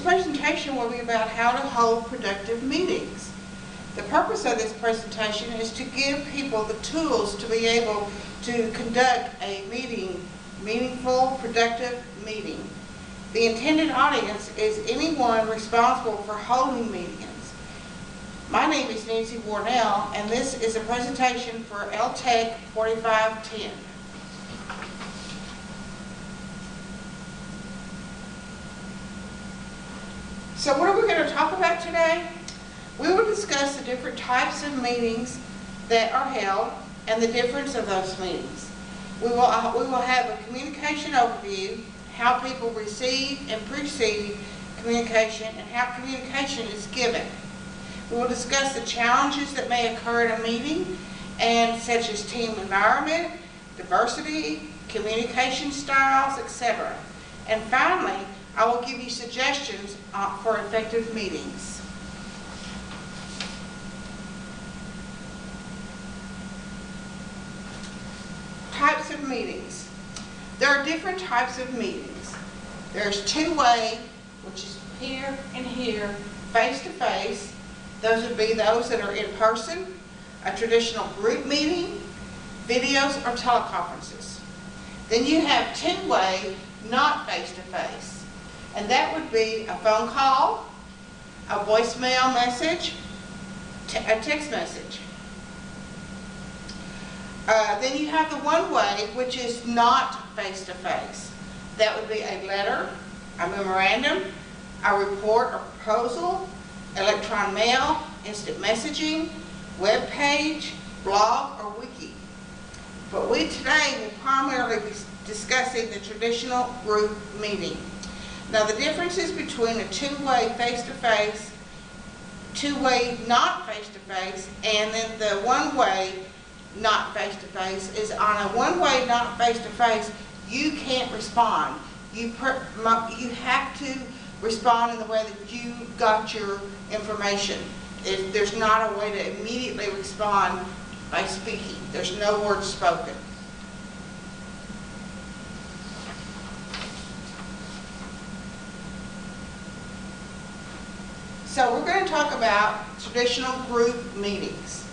presentation will be about how to hold productive meetings. The purpose of this presentation is to give people the tools to be able to conduct a meaningful, productive meeting. The intended audience is anyone responsible for holding meetings. My name is Nancy Warnell, and this is a presentation for LTEC 4510. So what are we going to talk about today? We will discuss the different types of meetings that are held and the difference of those meetings. We will have a communication overview, how people receive and perceive communication, and how communication is given. We will discuss the challenges that may occur in a meeting, and such as team environment, diversity, communication styles, etc. And finally, I will give you suggestions for effective meetings. Types of meetings. There are different types of meetings. There's two-way, which is here and here, face-to-face. Those would be those that are in person, a traditional group meeting, videos, or teleconferences. Then you have two-way, not face-to-face. And that would be a phone call, a voicemail message, a text message. Then you have the one-way, which is not face-to-face. That would be a letter, a memorandum, a report or proposal, electron mail, instant messaging, web page, blog, or wiki. But we today will primarily be discussing the traditional group meeting. Now the differences between a two-way face-to-face, two-way not face-to-face, and then the one-way not face-to-face is on a one-way not face-to-face, you can't respond. You have to respond in the way that you got your information. There's not a way to immediately respond by speaking. There's no words spoken. So we're going to talk about traditional group meetings.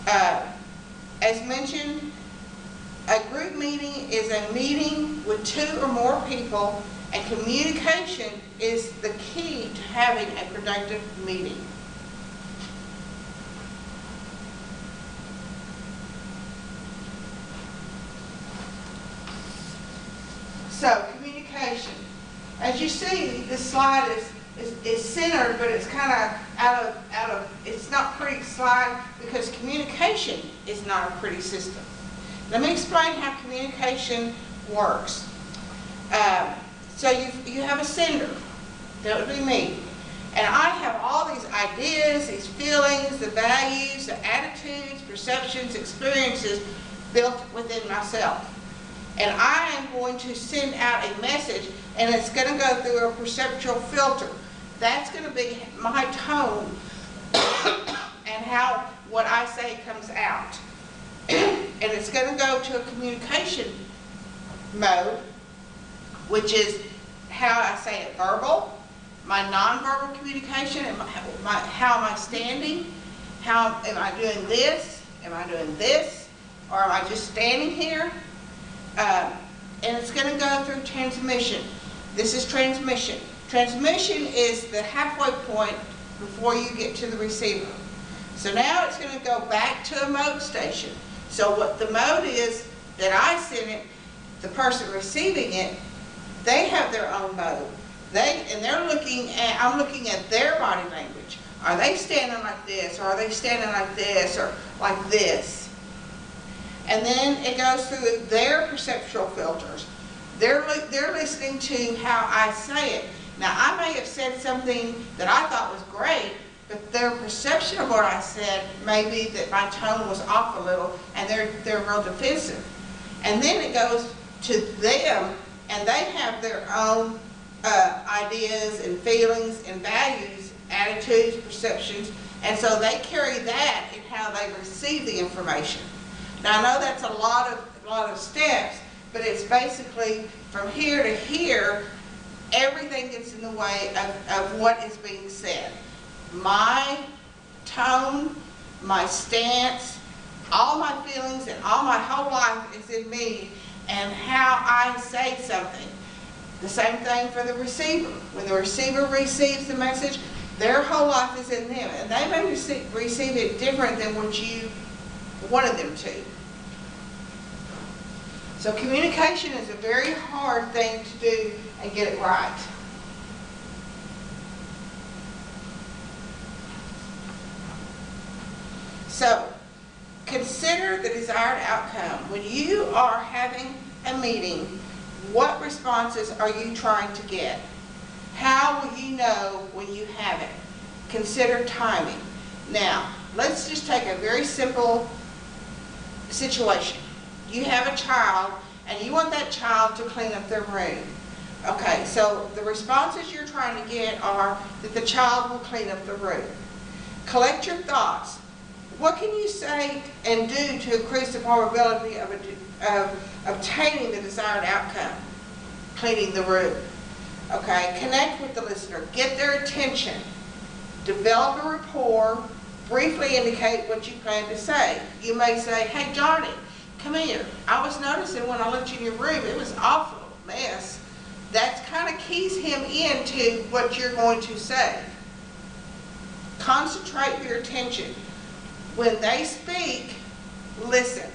As mentioned, a group meeting is a meeting with two or more people, and communication is the key to having a productive meeting. So, communication. As you see, this slide is centered, but it's kind of out of, it's not pretty slide because communication is not a pretty system. Let me explain how communication works. So you have a sender, that would be me, and I have all these ideas, these feelings, the values, the attitudes, perceptions, experiences built within myself. And I am going to send out a message, and it's going to go through a perceptual filter. That's going to be my tone and how what I say comes out. And it's going to go to a communication mode, which is how I say it verbal, my nonverbal communication, and how am I standing, how am I doing this, or am I just standing here? And it's going to go through transmission. This is transmission. Transmission is the halfway point before you get to the receiver. So now it's going to go back to a mode station. So what the mode is that I send it, the person receiving it, they have their own mode. I'm looking at their body language. Are they standing like this, or are they standing like this, or like this? And then it goes through their perceptual filters. They're listening to how I say it. Now, I may have said something that I thought was great, but their perception of what I said may be that my tone was off a little, and they're real defensive. And then it goes to them, and they have their own ideas and feelings and values, attitudes, perceptions, and so they carry that in how they receive the information. Now, I know that's a lot of steps, but it's basically from here to here everything gets in the way of what is being said. My tone, my stance, all my feelings and all my whole life is in me and how I say something. The same thing for the receiver. When the receiver receives the message, their whole life is in them, and they may receive it different than what you wanted them to. So communication is a very hard thing to do and get it right. So, consider the desired outcome. When you are having a meeting, what responses are you trying to get? How will you know when you have it? Consider timing. Now, let's just take a very simple situation. You have a child and you want that child to clean up their room. Okay, so the responses you're trying to get are that the child will clean up the room. Collect your thoughts. What can you say and do to increase the probability of obtaining the desired outcome? Cleaning the room. Okay, connect with the listener. Get their attention. Develop a rapport. Briefly indicate what you plan to say. You may say, hey Johnny, come here. I was noticing when I looked in your room, it was awful mess. That kind of keys him into what you're going to say. Concentrate your attention. When they speak, listen.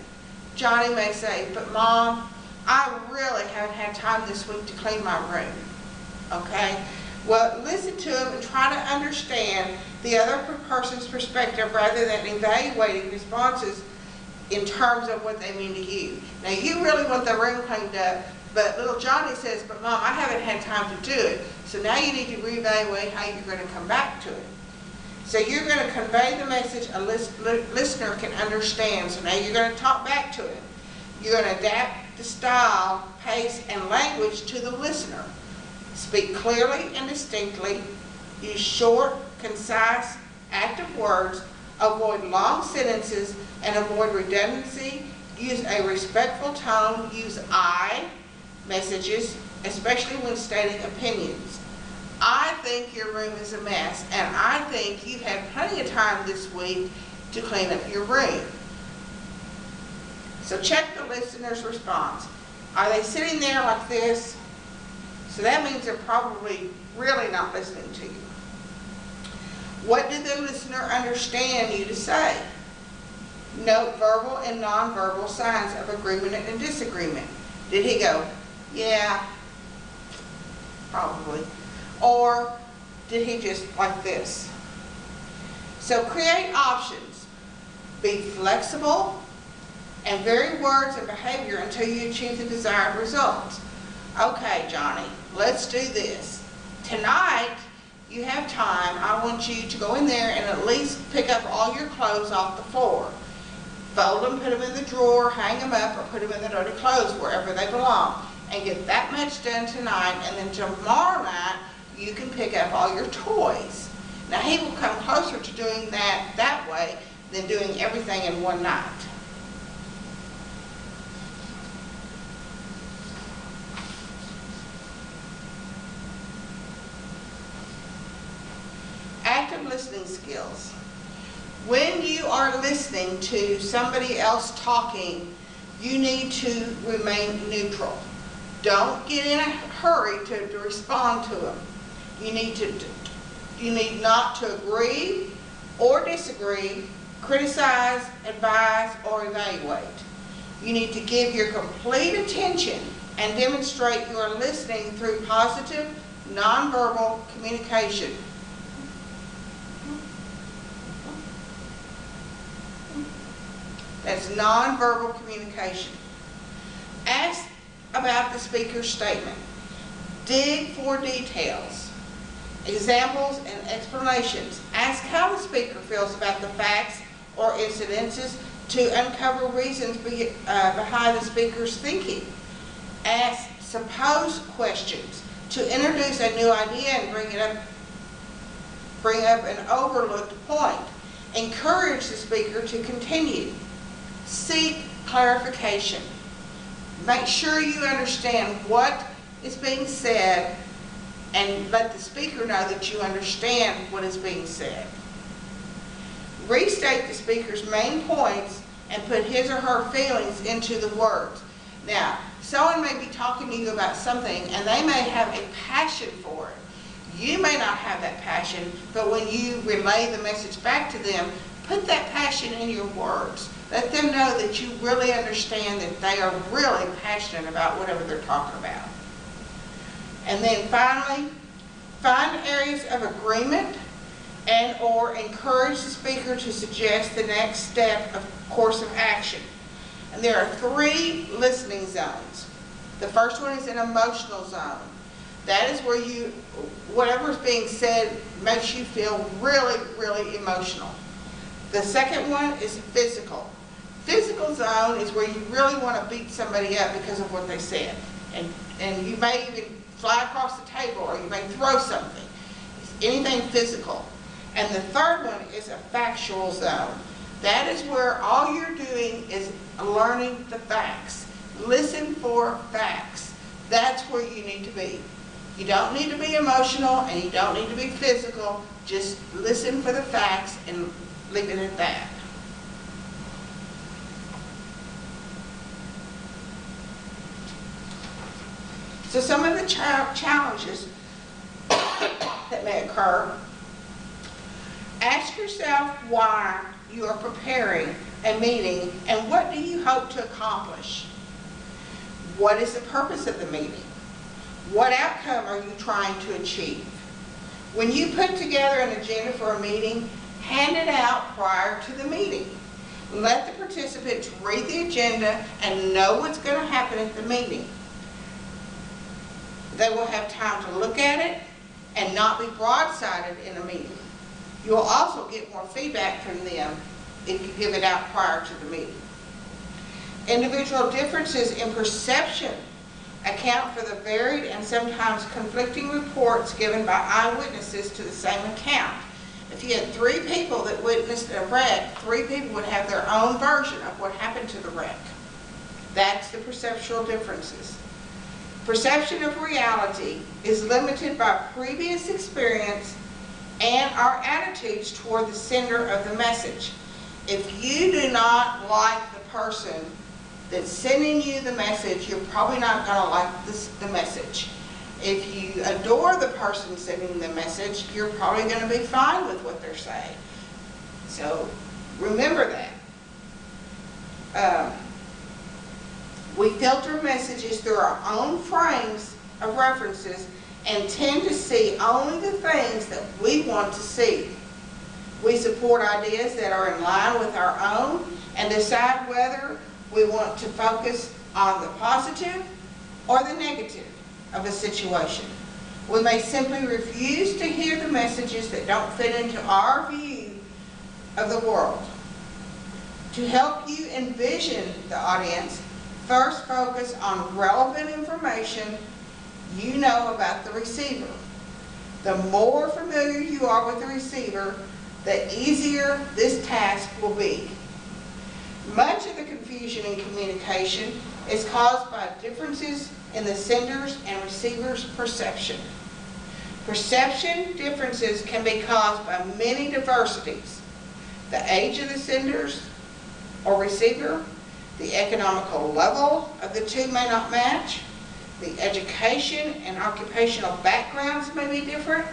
Johnny may say, but Mom, I really haven't had time this week to clean my room. Okay? Well, listen to them and try to understand the other person's perspective rather than evaluating responses in terms of what they mean to you. Now, you really want the room cleaned up, but little Johnny says, but Mom, I haven't had time to do it. So now you need to reevaluate how you're going to come back to it. So you're going to convey the message a listener can understand. So now you're going to talk back to it. You're going to adapt the style, pace, and language to the listener. Speak clearly and distinctly. Use short, concise, active words. Avoid long sentences and avoid redundancy. Use a respectful tone. Use I messages, especially when stating opinions. I think your room is a mess, and I think you've had plenty of time this week to clean up your room. So check the listener's response. Are they sitting there like this? So that means they're probably really not listening to you. What did the listener understand you to say? Note verbal and nonverbal signs of agreement and disagreement. Did he go, yeah, probably? Or did he just like this? So create options. Be flexible and vary words and behavior until you achieve the desired results. Okay, Johnny, let's do this. Tonight, you have time. I want you to go in there and at least pick up all your clothes off the floor. Fold them, put them in the drawer, hang them up, or put them in the dirty clothes wherever they belong. And get that much done tonight, and then tomorrow night, you can pick up all your toys. Now, he will come closer to doing that way than doing everything in one night. Active listening skills. When you are listening to somebody else talking, you need to remain neutral. Don't get in a hurry to respond to them. You need not to agree or disagree, criticize, advise, or evaluate. You need to give your complete attention and demonstrate you are listening through positive, nonverbal communication. That's nonverbal communication. Ask about the speaker's statement. Dig for details, examples, and explanations. Ask how the speaker feels about the facts or incidences to uncover reasons behind the speaker's thinking. Ask suppose questions to introduce a new idea and bring up an overlooked point. Encourage the speaker to continue. Seek clarification. Make sure you understand what is being said and let the speaker know that you understand what is being said. Restate the speaker's main points and put his or her feelings into the words. Now, someone may be talking to you about something and they may have a passion for it. You may not have that passion, but when you relay the message back to them, put that passion in your words. Let them know that you really understand that they are really passionate about whatever they're talking about. And then finally, find areas of agreement and or encourage the speaker to suggest the next step of course of action. And there are 3 listening zones. The first one is an emotional zone. That is where whatever is being said makes you feel really, really emotional. The second one is physical. Physical zone is where you really want to beat somebody up because of what they said. And you may even fly across the table, or you may throw something. It's anything physical. And the third one is a factual zone. That is where all you're doing is learning the facts. Listen for facts. That's where you need to be. You don't need to be emotional and you don't need to be physical. Just listen for the facts and leave it at that. So some of the challenges that may occur. Ask yourself why you are preparing a meeting and what do you hope to accomplish? What is the purpose of the meeting? What outcome are you trying to achieve? When you put together an agenda for a meeting, hand it out prior to the meeting. Let the participants read the agenda and know what's going to happen at the meeting. They will have time to look at it and not be broadsided in a meeting. You will also get more feedback from them if you give it out prior to the meeting. Individual differences in perception account for the varied and sometimes conflicting reports given by eyewitnesses to the same account. If you had 3 people that witnessed a wreck, 3 people would have their own version of what happened to the wreck. That's the perceptual differences. Perception of reality is limited by previous experience and our attitudes toward the sender of the message. If you do not like the person that's sending you the message, you're probably not going to like the message. If you adore the person sending the message, you're probably going to be fine with what they're saying. So remember that. We filter messages through our own frames of references and tend to see only the things that we want to see. We support ideas that are in line with our own and decide whether we want to focus on the positive or the negative of a situation. We may simply refuse to hear the messages that don't fit into our view of the world. To help you envision the audience, first focus on relevant information you know about the receiver. The more familiar you are with the receiver, the easier this task will be. Much of the confusion in communication is caused by differences in the sender's and receiver's perception. Perception differences can be caused by many diversities. The age of the senders or receiver, the economical level of the two may not match, the education and occupational backgrounds may be different,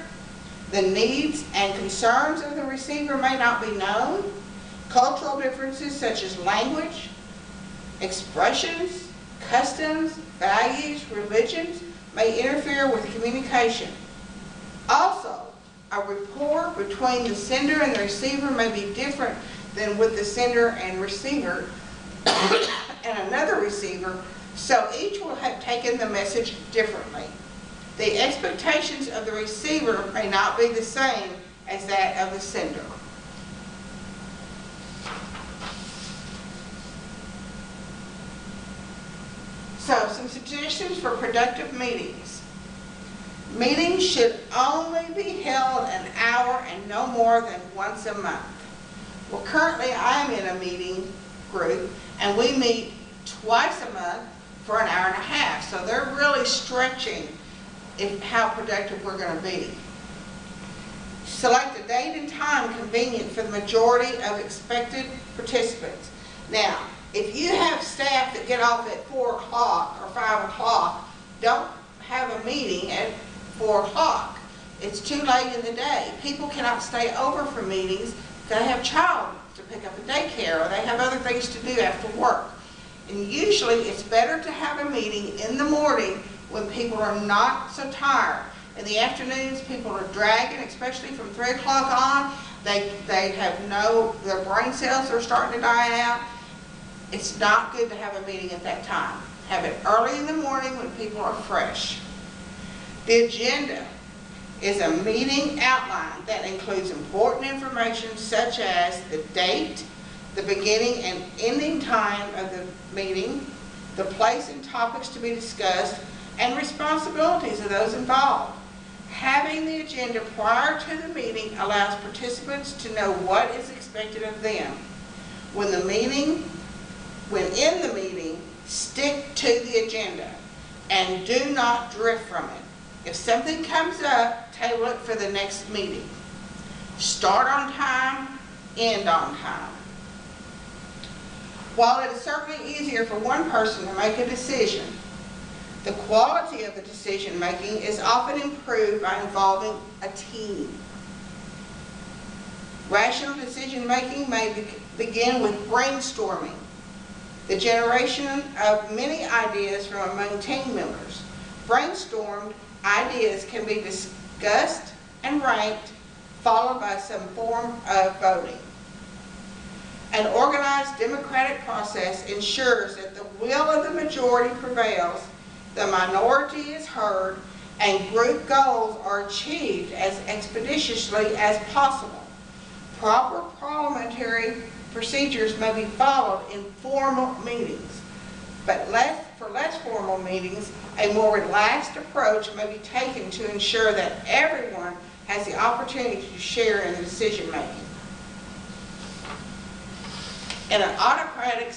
the needs and concerns of the receiver may not be known, cultural differences such as language, expressions, customs, values, religions may interfere with communication. Also, a rapport between the sender and the receiver may be different than with the sender and receiver and another receiver, so each will have taken the message differently. The expectations of the receiver may not be the same as that of the sender. So, some suggestions for productive meetings. Meetings should only be held an hour and no more than once a month. Well, currently I am in a meeting group and we meet twice a month for an hour and a half. So they're really stretching how productive we're going to be. Select a date and time convenient for the majority of expected participants. Now, if you have staff that get off at 4 o'clock or 5 o'clock, don't have a meeting at 4 o'clock. It's too late in the day. People cannot stay over for meetings because they have child to pick up at daycare or they have other things to do after work. And usually it's better to have a meeting in the morning when people are not so tired. In the afternoons, people are dragging, especially from 3 o'clock on. They have their brain cells are starting to die out. It's not good to have a meeting at that time. Have it early in the morning when people are fresh. The agenda is a meeting outline that includes important information such as the date, the beginning and ending time of the meeting, the place and topics to be discussed, and responsibilities of those involved. Having the agenda prior to the meeting allows participants to know what is expected of them. When in the meeting, stick to the agenda and do not drift from it. If something comes up, table it for the next meeting. Start on time, end on time. While it is certainly easier for one person to make a decision, the quality of the decision making is often improved by involving a team. Rational decision making may begin with brainstorming, the generation of many ideas from among team members. Brainstormed ideas can be discussed and ranked, followed by some form of voting. An organized democratic process ensures that the will of the majority prevails, the minority is heard, and group goals are achieved as expeditiously as possible. Proper parliamentary procedures may be followed in formal meetings, but for less formal meetings, a more relaxed approach may be taken to ensure that everyone has the opportunity to share in the decision making. In an autocratic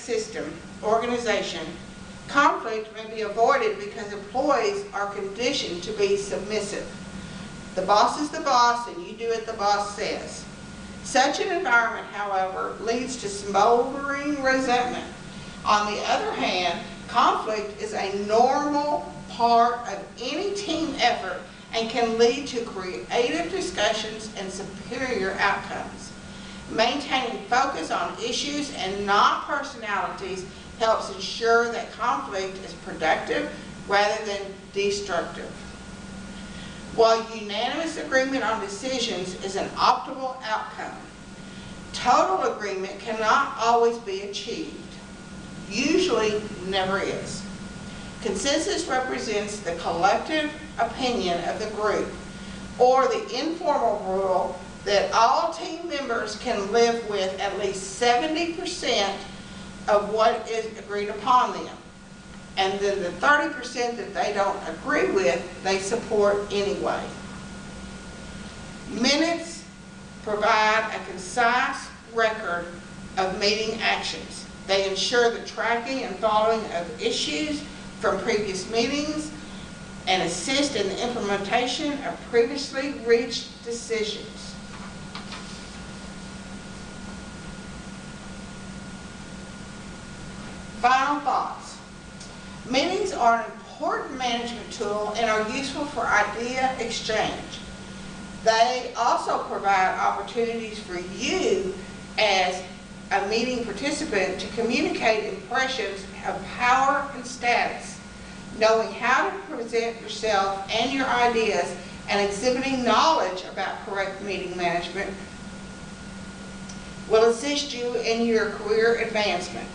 organization, conflict may be avoided because employees are conditioned to be submissive. The boss is the boss and you do what the boss says. Such an environment, however, leads to smoldering resentment. On the other hand, conflict is a normal part of any team effort and can lead to creative discussions and superior outcomes. Maintaining focus on issues and not personalities helps ensure that conflict is productive rather than destructive. While unanimous agreement on decisions is an optimal outcome, total agreement cannot always be achieved. Usually never is. Consensus represents the collective opinion of the group, or the informal rule that all team members can live with at least 70% of what is agreed upon them. And then the 30% that they don't agree with, they support anyway. Minutes provide a concise record of meeting actions. They ensure the tracking and following of issues from previous meetings and assist in the implementation of previously reached decisions. Final thoughts. Meetings are an important management tool and are useful for idea exchange. They also provide opportunities for you as a meeting participant to communicate impressions of power and status. Knowing how to present yourself and your ideas and exhibiting knowledge about correct meeting management will assist you in your career advancement.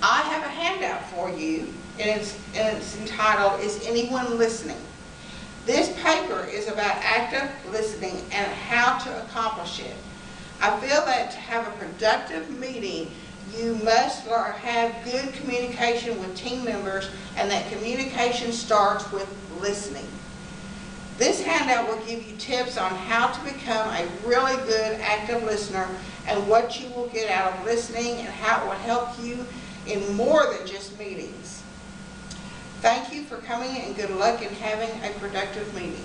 I have a handout for you, and it's entitled, Is Anyone Listening? This paper is about active listening and how to accomplish it. I feel that to have a productive meeting, you must have good communication with team members, and that communication starts with listening. This handout will give you tips on how to become a really good active listener and what you will get out of listening and how it will help you in more than just meetings. Thank you for coming and good luck in having a productive meeting.